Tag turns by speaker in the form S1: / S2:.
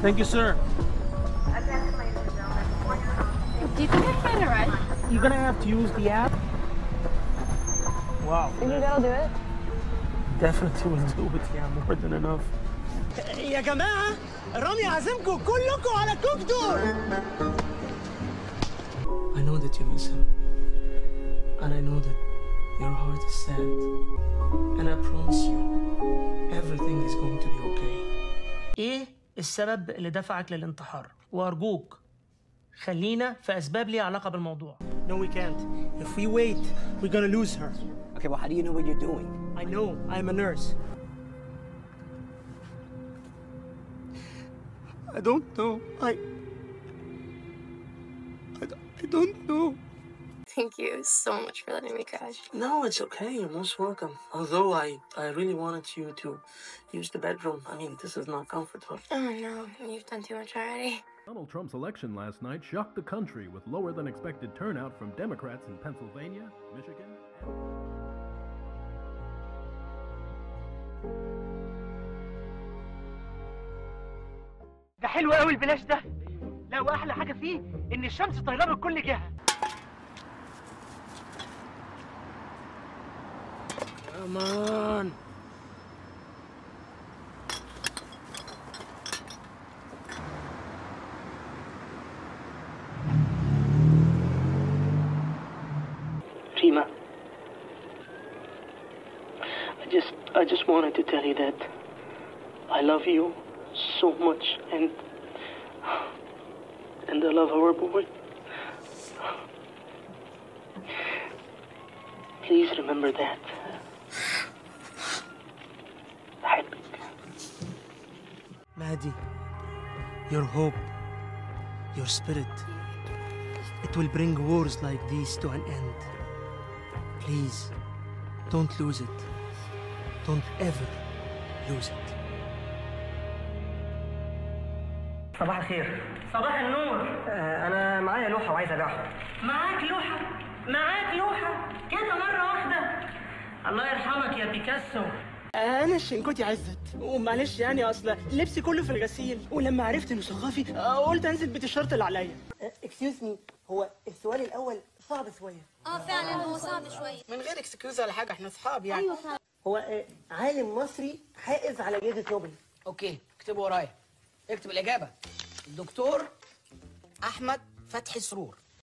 S1: Thank you, sir.
S2: Do you think I can get a ride?
S1: You're gonna have to use the app. Wow.
S2: Think that'll do it?
S1: Definitely will do it. Yeah, more than enough.
S3: يا جماعة رامي عازمكم كلكم على كوك دور.
S1: I know that you miss him. And I know that your heart is sad. And I promise you, everything is going to be okay. ايه السبب اللي دفعك للانتحار؟ وارجوك خلينا في اسباب ليها علاقة بالموضوع.
S3: No, we can't. If we wait, we're gonna lose her.
S4: Okay, well, how do you know what you're doing?
S3: I know. I'm a nurse. I don't know. I don't know.
S2: Thank you so much for letting me crash.
S1: No, it's okay. You're most welcome. Although I really wanted you to use the bedroom. I mean, this is not comfortable.
S2: Oh no, you've done too much already.
S5: Donald Trump's election last night shocked the country with lower than expected turnout from Democrats in Pennsylvania, Michigan,
S3: ده حلو قوي البلاش ده. لا واحلى حاجة فيه إن الشمس طايرة من كل جهة.
S1: Come on. Rima, I just wanted to tell you that I love you so much, and I love our boy. Please remember that. بحبك.
S3: Maddie, your hope, your spirit, it will bring wars like these to an end. Please, don't lose it. Don't ever lose it.
S6: صباح الخير.
S3: صباح النور.
S6: أنا معايا لوحة وعايز أبيعها.
S3: معاك لوحة؟ معاك لوحة؟ كده مرة واحدة؟ الله يرحمك يا بيكاسو. أنا شنكوتي عزت، ومعلش يعني أصل لبسي كله في الغسيل، ولما عرفت إنه صحافي قلت أنزل بالتيشيرت اللي عليا.
S6: اكسكيوز مي، هو السؤال الأول صعب شوية.
S7: فعلا هو صعب شوية.
S3: من غير اكسكيوز ولا حاجة، إحنا أصحاب يعني.
S7: أيوة فعلا.
S6: هو عالم مصري حائز على جائزة نوبل.
S4: اوكي، اكتبوا ورايا. اكتب الإجابة. الدكتور أحمد فتحي سرور.